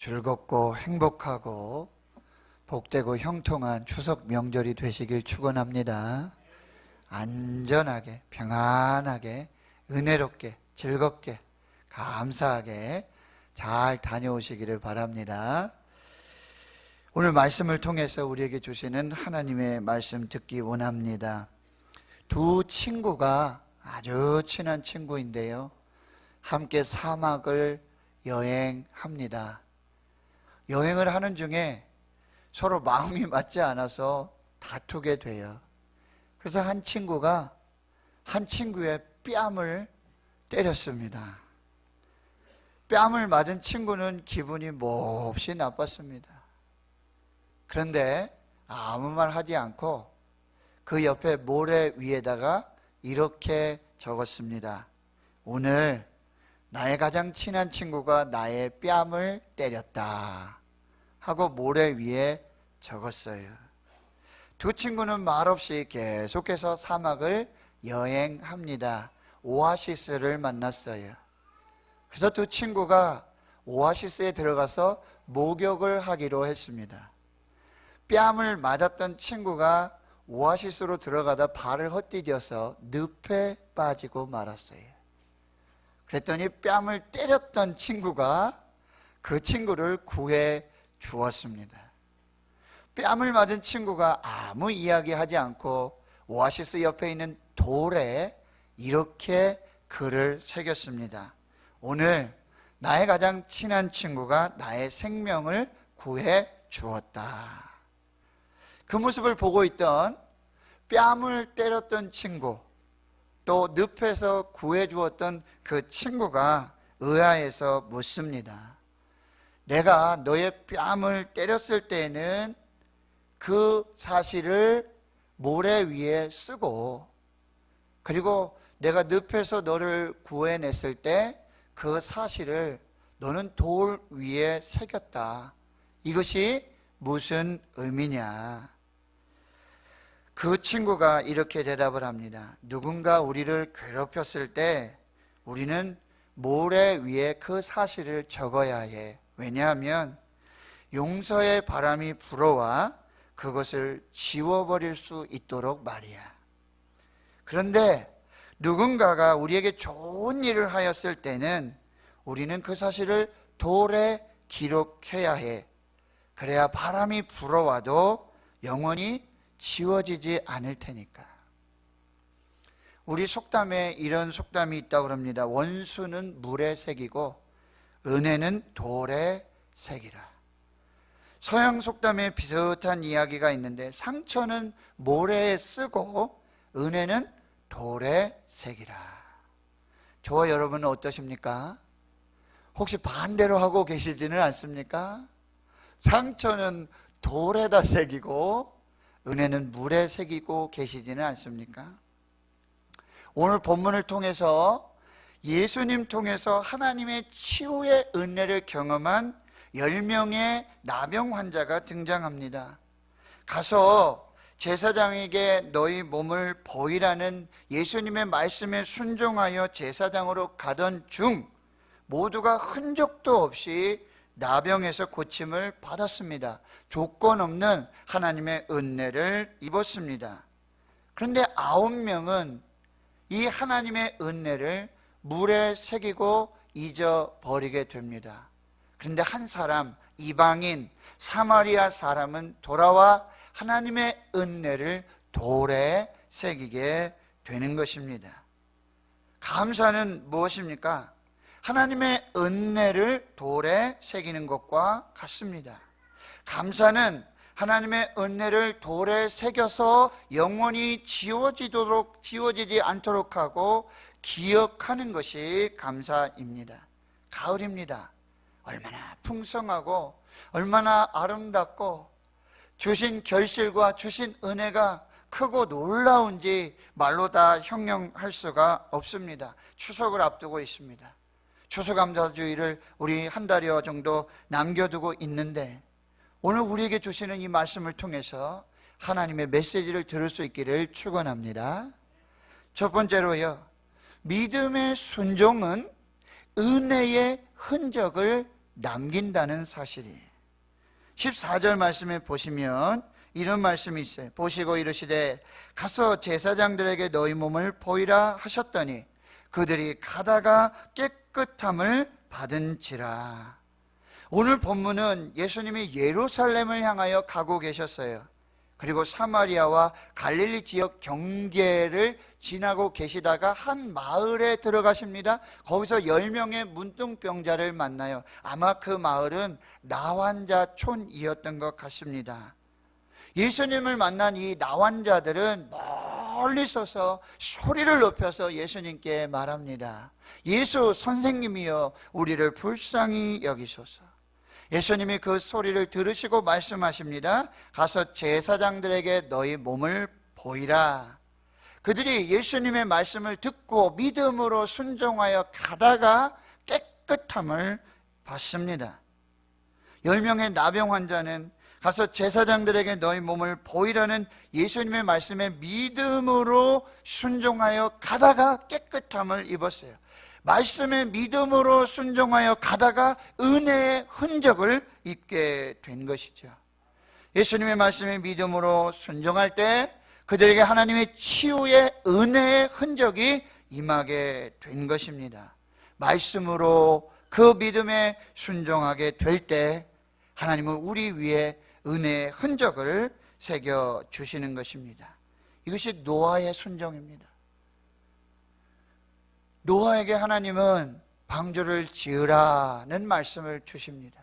즐겁고 행복하고 복되고 형통한 추석 명절이 되시길 축원합니다. 안전하게, 평안하게, 은혜롭게, 즐겁게, 감사하게 잘 다녀오시기를 바랍니다. 오늘 말씀을 통해서 우리에게 주시는 하나님의 말씀 듣기 원합니다. 두 친구가 아주 친한 친구인데요, 함께 사막을 여행합니다. 여행을 하는 중에 서로 마음이 맞지 않아서 다투게 돼요. 그래서 한 친구가 한 친구의 뺨을 때렸습니다. 뺨을 맞은 친구는 기분이 몹시 나빴습니다. 그런데 아무 말 하지 않고 그 옆에 모래 위에다가 이렇게 적었습니다. 오늘 나의 가장 친한 친구가 나의 뺨을 때렸다 하고 모래 위에 적었어요. 두 친구는 말없이 계속해서 사막을 여행합니다. 오아시스를 만났어요. 그래서 두 친구가 오아시스에 들어가서 목욕을 하기로 했습니다. 뺨을 맞았던 친구가 오아시스로 들어가다 발을 헛디뎌서 늪에 빠지고 말았어요. 그랬더니 뺨을 때렸던 친구가 그 친구를 구해 주었습니다. 뺨을 맞은 친구가 아무 이야기하지 않고 오아시스 옆에 있는 돌에 이렇게 글을 새겼습니다. 오늘 나의 가장 친한 친구가 나의 생명을 구해 주었다. 그 모습을 보고 있던 뺨을 때렸던 친구, 또 늪에서 구해 주었던 그 친구가 의아해서 묻습니다. 내가 너의 뺨을 때렸을 때에는 그 사실을 모래 위에 쓰고, 그리고 내가 늪에서 너를 구해냈을 때 그 사실을 너는 돌 위에 새겼다. 이것이 무슨 의미냐? 그 친구가 이렇게 대답을 합니다. 누군가 우리를 괴롭혔을 때 우리는 모래 위에 그 사실을 적어야 해. 왜냐하면 용서의 바람이 불어와 그것을 지워버릴 수 있도록 말이야. 그런데 누군가가 우리에게 좋은 일을 하였을 때는 우리는 그 사실을 돌에 기록해야 해. 그래야 바람이 불어와도 영원히 지워지지 않을 테니까. 우리 속담에 이런 속담이 있다고 합니다. 원수는 물에 새기고 은혜는 돌에 새기라. 서양 속담에 비슷한 이야기가 있는데 상처는 모래에 쓰고 은혜는 돌에 새기라. 저와 여러분은 어떠십니까? 혹시 반대로 하고 계시지는 않습니까? 상처는 돌에다 새기고 은혜는 물에 새기고 계시지는 않습니까? 오늘 본문을 통해서 예수님 통해서 하나님의 치유의 은혜를 경험한 10명의 나병 환자가 등장합니다. 가서 제사장에게 너희 몸을 보이라는 예수님의 말씀에 순종하여 제사장으로 가던 중 모두가 흔적도 없이 나병에서 고침을 받았습니다. 조건 없는 하나님의 은혜를 입었습니다. 그런데 9명은 이 하나님의 은혜를 물에 새기고 잊어버리게 됩니다. 그런데 한 사람, 이방인 사마리아 사람은 돌아와 하나님의 은혜를 돌에 새기게 되는 것입니다. 감사는 무엇입니까? 하나님의 은혜를 돌에 새기는 것과 같습니다. 감사는 하나님의 은혜를 돌에 새겨서 영원히 지워지지 않도록 하고 기억하는 것이 감사입니다. 가을입니다. 얼마나 풍성하고 얼마나 아름답고 주신 결실과 주신 은혜가 크고 놀라운지 말로 다 형용할 수가 없습니다. 추석을 앞두고 있습니다. 추수감사주의를 우리 한 달여 정도 남겨두고 있는데 오늘 우리에게 주시는 이 말씀을 통해서 하나님의 메시지를 들을 수 있기를 축원합니다. 첫 번째로요, 믿음의 순종은 은혜의 흔적을 남긴다는 사실이. 14절 말씀에 보시면 이런 말씀이 있어요. 보시고 이르시되 가서 제사장들에게 너희 몸을 보이라 하셨더니 그들이 가다가 깨끗함을 받은지라. 오늘 본문은 예수님이 예루살렘을 향하여 가고 계셨어요. 그리고 사마리아와 갈릴리 지역 경계를 지나고 계시다가 한 마을에 들어가십니다. 거기서 10명의 문둥병자를 만나요. 아마 그 마을은 나환자촌이었던 것 같습니다. 예수님을 만난 이 나환자들은 멀리 서서 소리를 높여서 예수님께 말합니다. 예수 선생님이여 우리를 불쌍히 여기소서. 예수님이 그 소리를 들으시고 말씀하십니다. 가서 제사장들에게 너희 몸을 보이라. 그들이 예수님의 말씀을 듣고 믿음으로 순종하여 가다가 깨끗함을 받습니다. 10명의 나병 환자는 가서 제사장들에게 너희 몸을 보이라는 예수님의 말씀에 믿음으로 순종하여 가다가 깨끗함을 입었어요. 말씀에 믿음으로 순종하여 가다가 은혜의 흔적을 입게 된 것이죠. 예수님의 말씀에 믿음으로 순종할 때 그들에게 하나님의 치유의 은혜의 흔적이 임하게 된 것입니다. 말씀으로 그 믿음에 순종하게 될 때 하나님은 우리 위에 은혜의 흔적을 새겨주시는 것입니다. 이것이 노아의 순종입니다. 노아에게 하나님은 방주를 지으라는 말씀을 주십니다.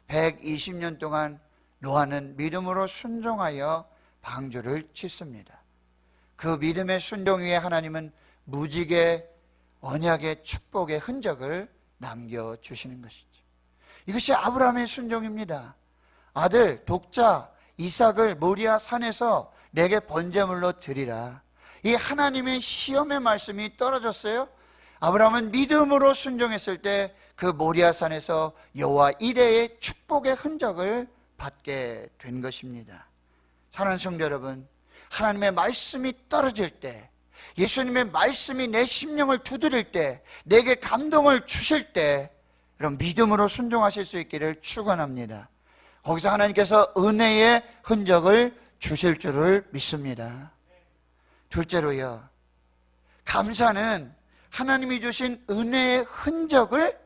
120년 동안 노아는 믿음으로 순종하여 방주를 짓습니다. 그 믿음의 순종 위에 하나님은 무지개 언약의 축복의 흔적을 남겨주시는 것이죠. 이것이 아브라함의 순종입니다. 아들 독자 이삭을 모리아 산에서 내게 번제물로 드리라. 이 하나님의 시험의 말씀이 떨어졌어요. 아브라함은 믿음으로 순종했을 때 그 모리아산에서 여호와 이레의 축복의 흔적을 받게 된 것입니다. 사랑하는 성도 여러분, 하나님의 말씀이 떨어질 때, 예수님의 말씀이 내 심령을 두드릴 때, 내게 감동을 주실 때 여러분 믿음으로 순종하실 수 있기를 축원합니다. 거기서 하나님께서 은혜의 흔적을 주실 줄을 믿습니다. 둘째로요, 감사는 하나님이 주신 은혜의 흔적을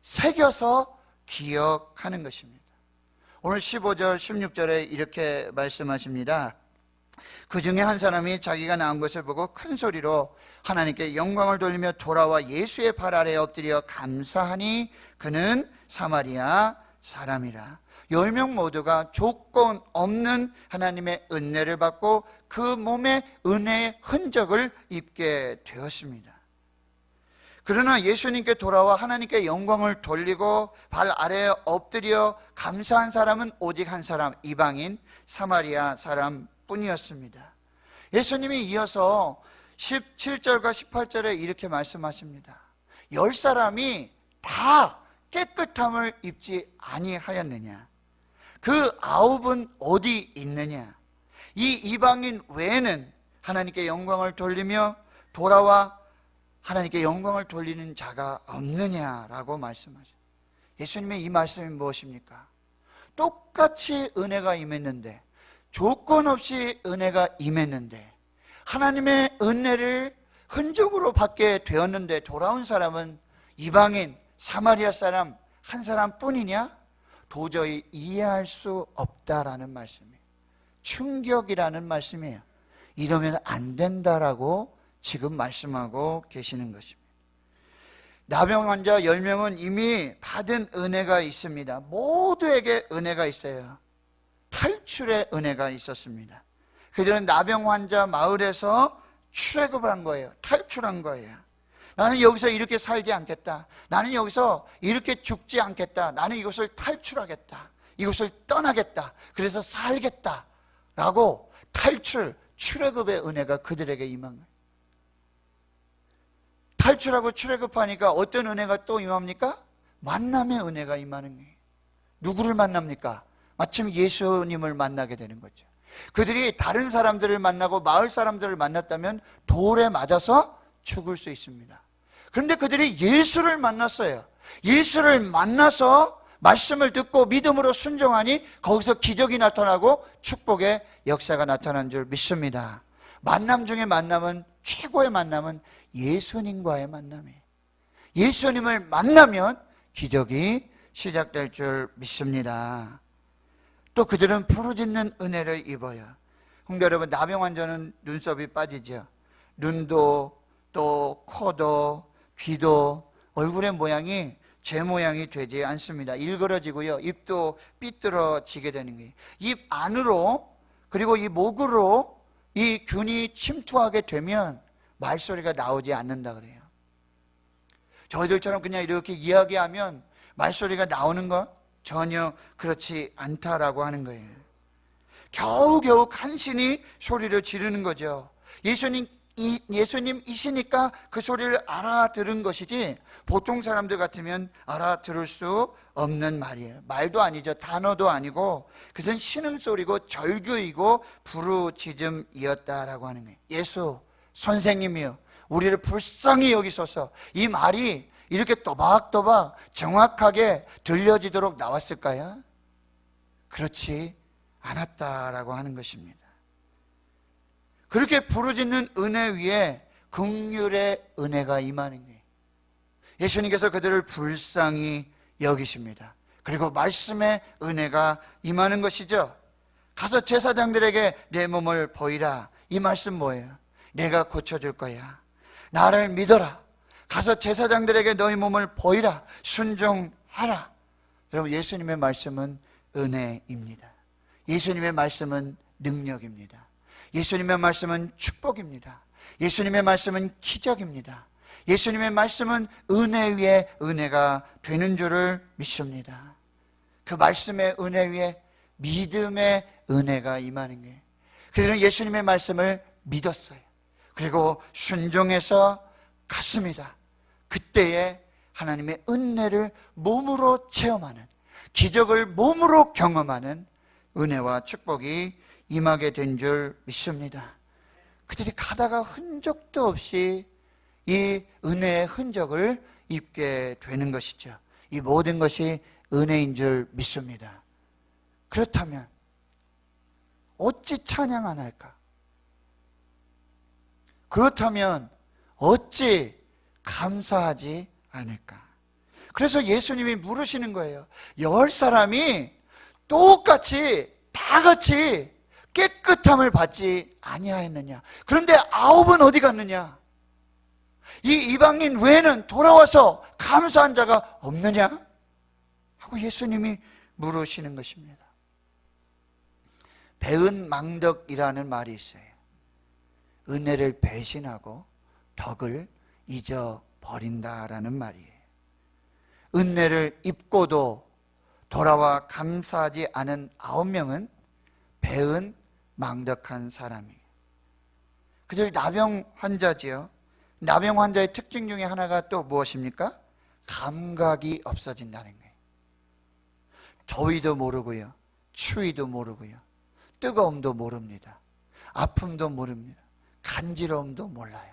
새겨서 기억하는 것입니다. 오늘 15절 16절에 이렇게 말씀하십니다. 그 중에 한 사람이 자기가 낳은 것을 보고 큰 소리로 하나님께 영광을 돌리며 돌아와 예수의 발 아래에 엎드려 감사하니 그는 사마리아 사람이라. 10명 모두가 조건 없는 하나님의 은혜를 받고 그 몸에 은혜의 흔적을 입게 되었습니다. 그러나 예수님께 돌아와 하나님께 영광을 돌리고 발 아래에 엎드려 감사한 사람은 오직 한 사람, 이방인 사마리아 사람뿐이었습니다. 예수님이 이어서 17절과 18절에 이렇게 말씀하십니다. 10사람이 다 깨끗함을 입지 아니하였느냐? 그 9은 어디 있느냐? 이 이방인 외에는 하나님께 영광을 돌리며 돌아와 하나님께 영광을 돌리는 자가 없느냐라고 말씀하십니다. 예수님의 이 말씀이 무엇입니까? 똑같이 은혜가 임했는데, 조건 없이 은혜가 임했는데, 하나님의 은혜를 흔적으로 받게 되었는데 돌아온 사람은 이방인 사마리아 사람 한 사람뿐이냐? 도저히 이해할 수 없다라는 말씀이에요. 충격이라는 말씀이에요. 이러면 안 된다라고 지금 말씀하고 계시는 것입니다. 나병 환자 10명은 이미 받은 은혜가 있습니다. 모두에게 은혜가 있어요. 탈출의 은혜가 있었습니다. 그들은 나병 환자 마을에서 출애굽을 한 거예요. 탈출한 거예요. 나는 여기서 이렇게 살지 않겠다. 나는 여기서 이렇게 죽지 않겠다. 나는 이곳을 탈출하겠다. 이곳을 떠나겠다. 그래서 살겠다 라고 출애굽의 은혜가 그들에게 임한 거예요. 탈출하고 출애굽하니까 어떤 은혜가 또 임합니까? 만남의 은혜가 임하는 거예요. 누구를 만납니까? 마침 예수님을 만나게 되는 거죠. 그들이 다른 사람들을 만나고 마을 사람들을 만났다면 돌에 맞아서 죽을 수 있습니다. 그런데 그들이 예수를 만났어요. 예수를 만나서 말씀을 듣고 믿음으로 순종하니 거기서 기적이 나타나고 축복의 역사가 나타난 줄 믿습니다. 만남 중에 만남은, 최고의 만남은 예수님과의 만남이에요. 예수님을 만나면 기적이 시작될 줄 믿습니다. 또 그들은 부르짖는 은혜를 입어요. 형제 여러분, 나병 환자는 눈썹이 빠지죠. 눈도 또 코도 귀도 얼굴의 모양이 제 모양이 되지 않습니다. 일그러지고요. 입도 삐뚤어지게 되는 거예요. 입 안으로 그리고 이 목으로 이 균이 침투하게 되면 말소리가 나오지 않는다 그래요. 저희들처럼 그냥 이렇게 이야기하면 말소리가 나오는 거 전혀 그렇지 않다라고 하는 거예요. 겨우겨우 간신히 소리를 지르는 거죠. 예수님이시니까 그 소리를 알아들은 것이지 보통 사람들 같으면 알아들을 수 없는 말이에요. 말도 아니죠. 단어도 아니고 그것은 신음소리고 절규이고 부르짖음이었다라고 하는 거예요. 예수 선생님이요, 우리를 불쌍히 여기소서. 이 말이 이렇게 또박또박 정확하게 들려지도록 나왔을까요? 그렇지 않았다라고 하는 것입니다. 그렇게 부르짖는 은혜 위에 긍휼의 은혜가 임하는 거예요. 예수님께서 그들을 불쌍히 여기십니다. 그리고 말씀의 은혜가 임하는 것이죠. 가서 제사장들에게 내 몸을 보이라. 이 말씀 뭐예요? 내가 고쳐줄 거야. 나를 믿어라. 가서 제사장들에게 너희 몸을 보이라. 순종하라. 여러분, 예수님의 말씀은 은혜입니다. 예수님의 말씀은 능력입니다. 예수님의 말씀은 축복입니다. 예수님의 말씀은 기적입니다. 예수님의 말씀은 은혜 위에 은혜가 되는 줄을 믿습니다. 그 말씀의 은혜 위에 믿음의 은혜가 임하는 게, 그들은 예수님의 말씀을 믿었어요. 그리고 순종해서 갔습니다. 그때에 하나님의 은혜를 몸으로 체험하는, 기적을 몸으로 경험하는 은혜와 축복이 임하게 된 줄 믿습니다. 그들이 가다가 흔적도 없이 이 은혜의 흔적을 입게 되는 것이죠. 이 모든 것이 은혜인 줄 믿습니다. 그렇다면 어찌 찬양 안 할까? 그렇다면 어찌 감사하지 않을까? 그래서 예수님이 물으시는 거예요. 10사람이 똑같이 다 같이 깨끗함을 받지 아니하였느냐? 그런데 9은 어디 갔느냐? 이 이방인 외에는 돌아와서 감사한 자가 없느냐? 하고 예수님이 물으시는 것입니다. 배은망덕이라는 말이 있어요. 은혜를 배신하고 덕을 잊어버린다라는 말이에요. 은혜를 입고도 돌아와 감사하지 않은 9명은 배은망덕한 사람이에요. 그들이 나병 환자지요. 나병 환자의 특징 중에 하나가 또 무엇입니까? 감각이 없어진다는 거예요. 더위도 모르고요, 추위도 모르고요, 뜨거움도 모릅니다. 아픔도 모릅니다. 간지러움도 몰라요.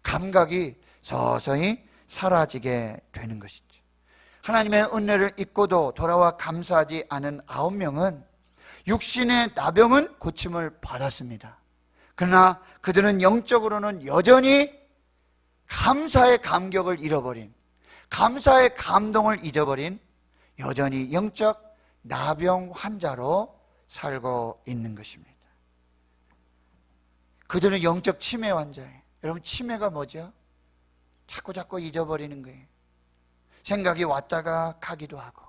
감각이 서서히 사라지게 되는 것이죠. 하나님의 은혜를 잊고도 돌아와 감사하지 않은 9명은 육신의 나병은 고침을 받았습니다. 그러나 그들은 영적으로는 여전히 감사의 감격을 잃어버린, 감사의 감동을 잊어버린 여전히 영적 나병 환자로 살고 있는 것입니다. 그들은 영적 치매 환자예요. 여러분, 치매가 뭐죠? 자꾸 잊어버리는 거예요. 생각이 왔다가 가기도 하고,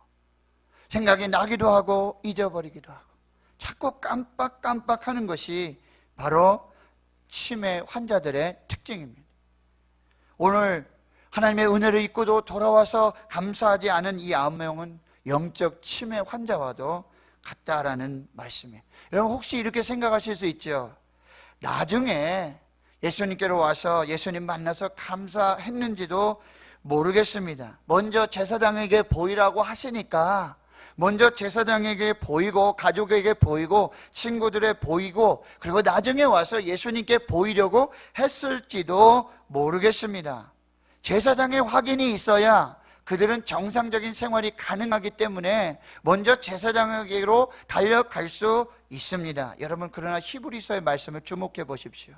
생각이 나기도 하고 잊어버리기도 하고, 자꾸 깜빡하는 것이 바로 치매 환자들의 특징입니다. 오늘 하나님의 은혜를 잊고도 돌아와서 감사하지 않은 이 9명은 영적 치매 환자와도 같다라는 말씀이에요. 여러분, 혹시 이렇게 생각하실 수 있죠? 나중에 예수님께로 와서 예수님 만나서 감사했는지도 모르겠습니다. 먼저 제사장에게 보이라고 하시니까 먼저 제사장에게 보이고 가족에게 보이고 친구들에 보이고 그리고 나중에 와서 예수님께 보이려고 했을지도 모르겠습니다. 제사장의 확인이 있어야 그들은 정상적인 생활이 가능하기 때문에 먼저 제사장에게로 달려갈 수 있습니다. 여러분, 그러나 히브리서의 말씀을 주목해 보십시오.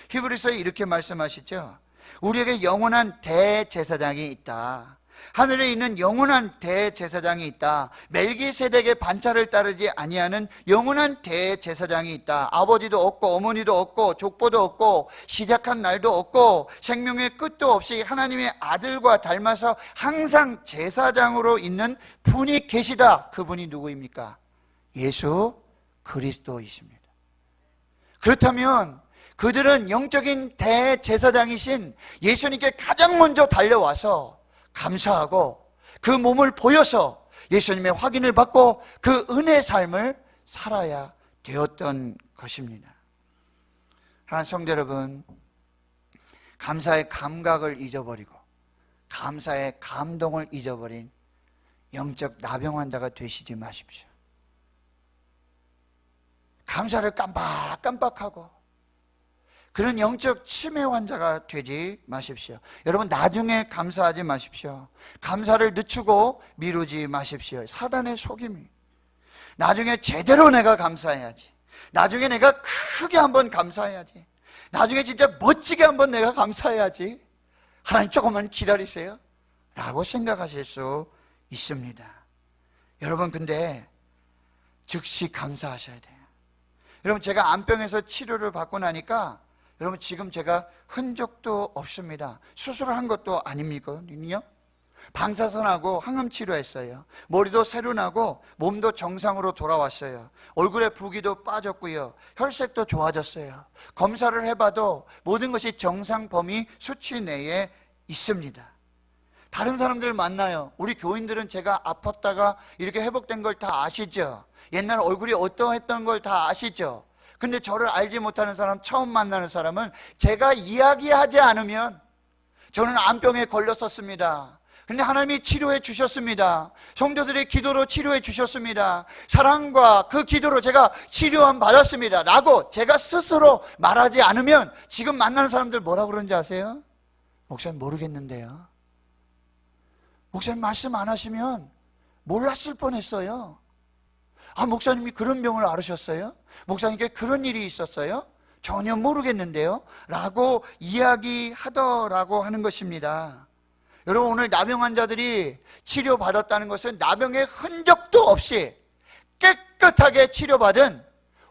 히브리서에 이렇게 말씀하시죠. 우리에게 영원한 대제사장이 있다. 하늘에 있는 영원한 대제사장이 있다. 멜기세덱의 반차를 따르지 아니하는 영원한 대제사장이 있다. 아버지도 없고 어머니도 없고 족보도 없고 시작한 날도 없고 생명의 끝도 없이 하나님의 아들과 닮아서 항상 제사장으로 있는 분이 계시다. 그분이 누구입니까? 예수 그리스도이십니다. 그렇다면 그들은 영적인 대제사장이신 예수님께 가장 먼저 달려와서 감사하고 그 몸을 보여서 예수님의 확인을 받고 그 은혜의 삶을 살아야 되었던 것입니다. 하나님 성도 여러분, 감사의 감각을 잊어버리고 감사의 감동을 잊어버린 영적 나병 환자가 되시지 마십시오. 감사를 깜빡깜빡하고 그런 영적 치매 환자가 되지 마십시오. 여러분, 나중에 감사하지 마십시오. 감사를 늦추고 미루지 마십시오. 사단의 속임이. 나중에 제대로 내가 감사해야지. 나중에 내가 크게 한번 감사해야지. 나중에 진짜 멋지게 한번 내가 감사해야지. 하나님 조금만 기다리세요 라고 생각하실 수 있습니다. 여러분, 근데 즉시 감사하셔야 돼요. 여러분, 제가 암병에서 치료를 받고 나니까 여러분, 지금 제가 흔적도 없습니다. 수술을 한 것도 아닙니까요? 방사선하고 항암치료했어요. 머리도 새로 나고 몸도 정상으로 돌아왔어요. 얼굴에 부기도 빠졌고요. 혈색도 좋아졌어요. 검사를 해봐도 모든 것이 정상 범위 수치 내에 있습니다. 다른 사람들 만나요. 우리 교인들은 제가 아팠다가 이렇게 회복된 걸 다 아시죠? 옛날 얼굴이 어떠했던 걸 다 아시죠? 근데 저를 알지 못하는 사람, 처음 만나는 사람은 제가 이야기하지 않으면 저는 암병에 걸렸었습니다. 근데 하나님이 치료해 주셨습니다. 성도들의 기도로 치료해 주셨습니다. 사랑과 그 기도로 제가 치료함 받았습니다 라고 제가 스스로 말하지 않으면 지금 만나는 사람들 뭐라 그러는지 아세요? 목사님 모르겠는데요. 목사님 말씀 안 하시면 몰랐을 뻔했어요. 아, 목사님이 그런 병을 앓으셨어요? 목사님께 그런 일이 있었어요? 전혀 모르겠는데요 라고 이야기하더라고 하는 것입니다. 여러분, 오늘 나병 환자들이 치료받았다는 것은 나병의 흔적도 없이 깨끗하게 치료받은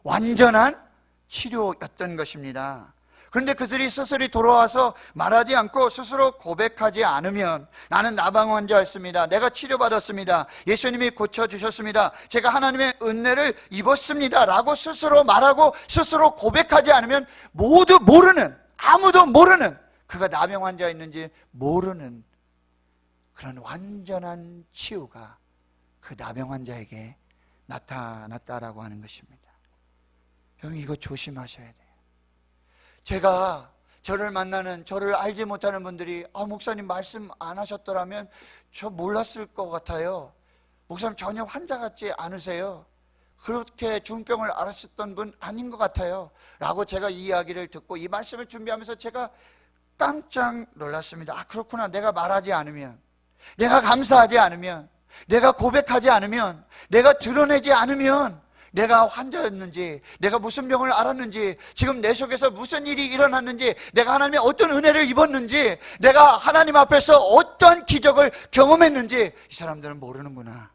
완전한 치료였던 것입니다. 그런데 그들이 스스로 돌아와서 말하지 않고 스스로 고백하지 않으면 나는 나병 환자였습니다. 내가 치료받았습니다. 예수님이 고쳐주셨습니다. 제가 하나님의 은혜를 입었습니다 라고 스스로 말하고 스스로 고백하지 않으면 모두 모르는, 아무도 모르는, 그가 나병 환자였는지 모르는 그런 완전한 치유가 그 나병 환자에게 나타났다라고 하는 것입니다. 여러분, 이거 조심하셔야 돼요. 제가 저를 만나는, 저를 알지 못하는 분들이 목사님 말씀 안 하셨더라면 저 몰랐을 것 같아요. 목사님 전혀 환자 같지 않으세요. 그렇게 중병을 앓으셨던 분 아닌 것 같아요 라고 제가 이 이야기를 듣고 이 말씀을 준비하면서 제가 깜짝 놀랐습니다. 그렇구나. 내가 말하지 않으면, 내가 감사하지 않으면, 내가 고백하지 않으면, 내가 드러내지 않으면 내가 환자였는지, 내가 무슨 병을 앓았는지, 지금 내 속에서 무슨 일이 일어났는지, 내가 하나님의 어떤 은혜를 입었는지, 내가 하나님 앞에서 어떤 기적을 경험했는지 이 사람들은 모르는구나.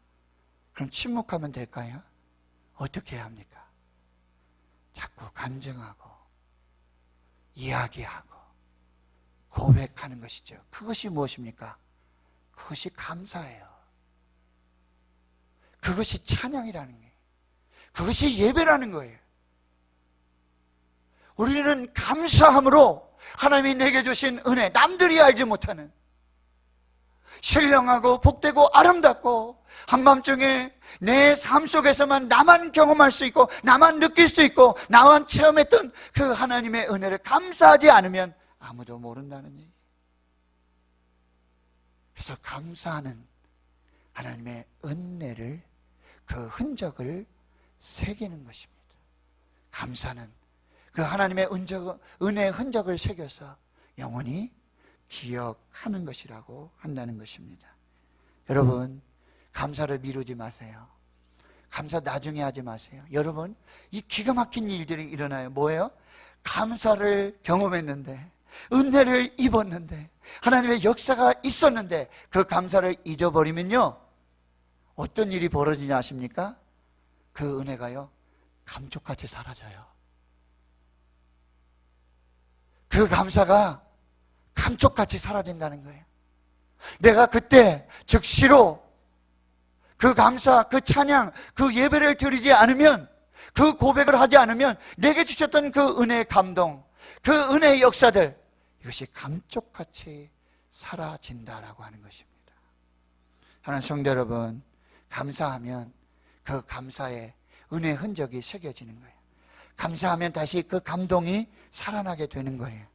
그럼 침묵하면 될까요? 어떻게 해야 합니까? 자꾸 간증하고 이야기하고 고백하는 것이죠. 그것이 무엇입니까? 그것이 감사예요. 그것이 찬양이라는 거예요. 그것이 예배라는 거예요. 우리는 감사함으로 하나님이 내게 주신 은혜, 남들이 알지 못하는 신령하고 복되고 아름답고 한밤중에 내 삶 속에서만 나만 경험할 수 있고 나만 느낄 수 있고 나만 체험했던 그 하나님의 은혜를 감사하지 않으면 아무도 모른다는 얘기. 그래서 감사하는 하나님의 은혜를, 그 흔적을 새기는 것입니다. 감사는 그 하나님의 은혜의 흔적을 새겨서 영원히 기억하는 것이라고 한다는 것입니다. 여러분, 감사를 미루지 마세요. 감사 나중에 하지 마세요. 여러분, 이 기가 막힌 일들이 일어나요. 뭐예요? 감사를 경험했는데, 은혜를 입었는데, 하나님의 역사가 있었는데 그 감사를 잊어버리면요, 어떤 일이 벌어지냐 아십니까? 그 은혜가요, 감쪽같이 사라져요. 그 감사가 감쪽같이 사라진다는 거예요. 내가 그때 즉시로 그 감사, 그 찬양, 그 예배를 드리지 않으면, 그 고백을 하지 않으면 내게 주셨던 그 은혜의 감동, 그 은혜의 역사들, 이것이 감쪽같이 사라진다라고 하는 것입니다. 하나님 성도 여러분, 감사하면 그 감사의 은혜의 흔적이 새겨지는 거예요. 감사하면 다시 그 감동이 살아나게 되는 거예요.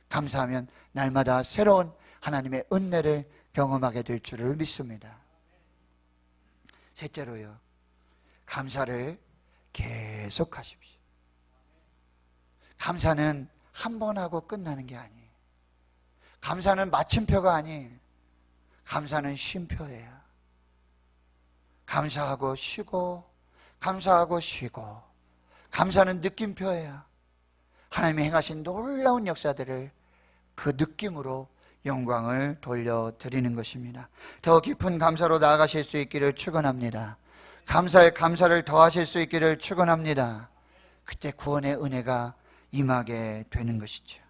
감사하면 날마다 새로운 하나님의 은혜를 경험하게 될 줄을 믿습니다. 셋째로요, 감사를 계속하십시오. 감사는 한 번 하고 끝나는 게 아니에요. 감사는 마침표가 아니에요. 감사는 쉼표예요. 감사하고 쉬고, 감사하고 쉬고, 감사는 느낌표예요. 하나님이 행하신 놀라운 역사들을 그 느낌으로 영광을 돌려드리는 것입니다. 더 깊은 감사로 나아가실 수 있기를 축원합니다. 감사에 감사를 더하실 수 있기를 축원합니다. 그때 구원의 은혜가 임하게 되는 것이죠.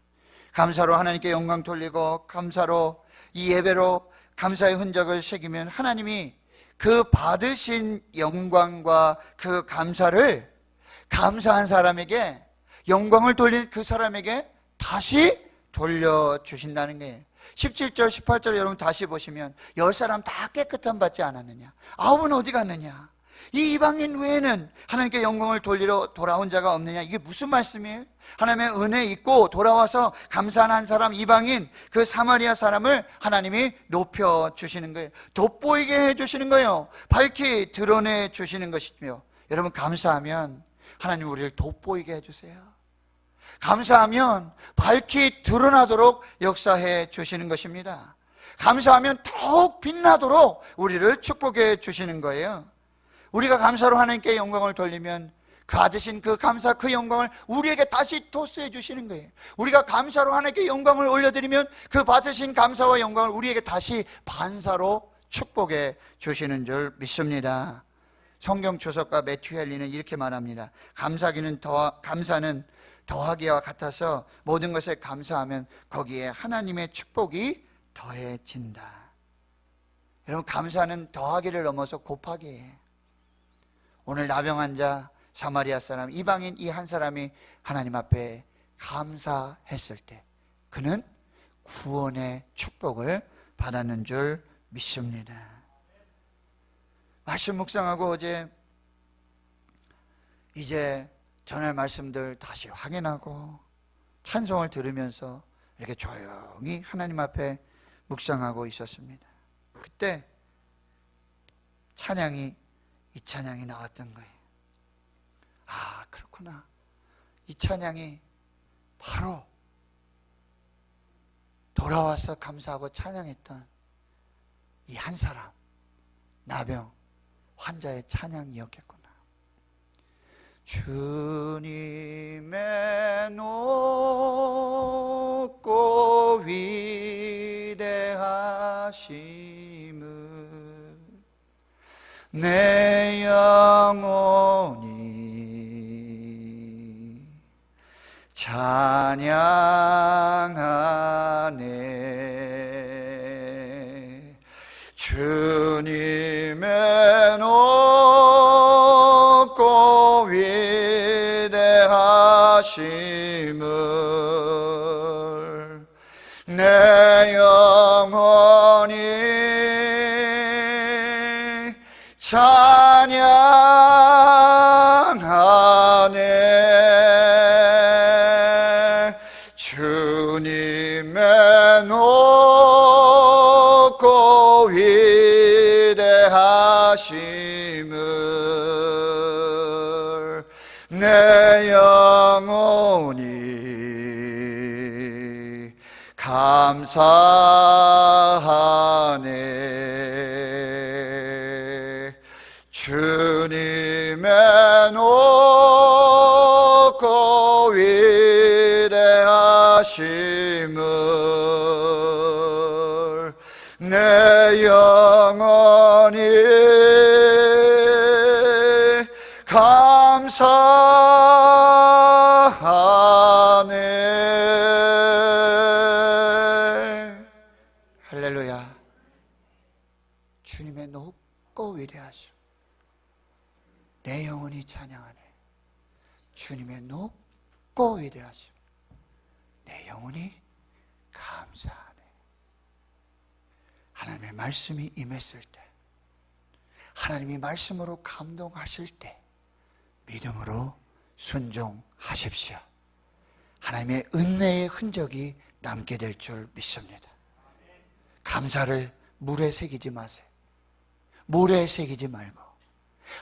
감사로 하나님께 영광 돌리고, 감사로 이 예배로 감사의 흔적을 새기면 하나님이 그 받으신 영광과 그 감사를 감사한 사람에게, 영광을 돌린 그 사람에게 다시 돌려주신다는 거예요. 17절 18절 여러분 다시 보시면 10사람 다 깨끗함 받지 않았느냐, 9은 어디 갔느냐, 이 이방인 외에는 하나님께 영광을 돌리러 돌아온 자가 없느냐. 이게 무슨 말씀이에요? 하나님의 은혜 있고 돌아와서 감사한 한 사람, 이방인, 그 사마리아 사람을 하나님이 높여주시는 거예요. 돋보이게 해주시는 거예요. 밝히 드러내주시는 것이며, 여러분 감사하면 하나님 우리를 돋보이게 해주세요. 감사하면 밝히 드러나도록 역사해 주시는 것입니다. 감사하면 더욱 빛나도록 우리를 축복해 주시는 거예요. 우리가 감사로 하나님께 영광을 돌리면 받으신 그 감사, 그 영광을 우리에게 다시 토스해 주시는 거예요. 우리가 감사로 하나님께 영광을 올려드리면 그 받으신 감사와 영광을 우리에게 다시 반사로 축복해 주시는 줄 믿습니다. 성경 주석가 매튜 헨리는 이렇게 말합니다. 감사는 더하기와 같아서 모든 것에 감사하면 거기에 하나님의 축복이 더해진다. 여러분, 감사는 더하기를 넘어서 곱하기예요. 오늘 나병 환자, 사마리아 사람, 이방인 이 한 사람이 하나님 앞에 감사했을 때 그는 구원의 축복을 받았는 줄 믿습니다. 말씀 묵상하고 이제 전할 말씀들 다시 확인하고 찬송을 들으면서 이렇게 조용히 하나님 앞에 묵상하고 있었습니다. 그때 이 찬양이 나왔던 거예요. 아, 그렇구나. 이 찬양이 바로 돌아와서 감사하고 찬양했던 이 한 사람, 나병 환자의 찬양이었겠구나. 주님의 높고 위대하심을 내 영혼이 찬양하네. 주님의 높고 위대하심을 내 영혼이 찬양하네. 주님의 높고 위대하심을 내 영혼이 감사하네. 주님의 높고 위대하심을 내 영혼이 감사하네. 할렐루야. 주님의 높고 위대하심, 내 영혼이 찬양하네. 주님의 높고 위대하심, 내 영혼이 감사하네. 하나님의 말씀이 임했을 때, 하나님이 말씀으로 감동하실 때 믿음으로 순종하십시오. 하나님의 은혜의 흔적이 남게 될 줄 믿습니다. 감사를 물에 새기지 마세요. 모래에 새기지 말고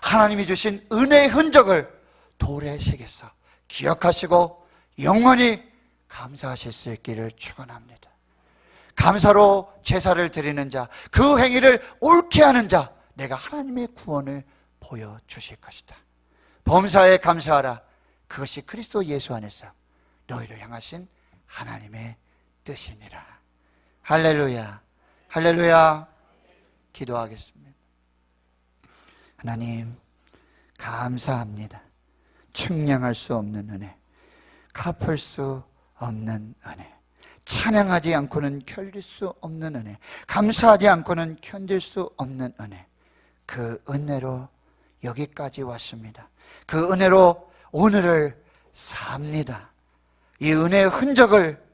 하나님이 주신 은혜의 흔적을 돌에 새겨서 기억하시고 영원히 감사하실 수 있기를 축원합니다. 감사로 제사를 드리는 자, 그 행위를 옳게 하는 자, 내가 하나님의 구원을 보여주실 것이다. 범사에 감사하라. 그것이 그리스도 예수 안에서 너희를 향하신 하나님의 뜻이니라. 할렐루야, 할렐루야. 기도하겠습니다. 하나님, 감사합니다. 측량할 수 없는 은혜, 갚을 수 없는 은혜, 찬양하지 않고는 견딜 수 없는 은혜, 감사하지 않고는 견딜 수 없는 은혜, 그 은혜로 여기까지 왔습니다. 그 은혜로 오늘을 삽니다. 이 은혜의 흔적을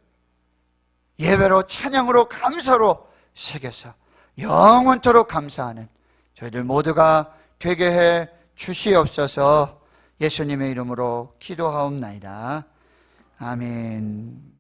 예배로, 찬양으로, 감사로 새겨서 영원토록 감사하는 저희들 모두가 되게 해 주시옵소서. 예수님의 이름으로 기도하옵나이다. 아멘.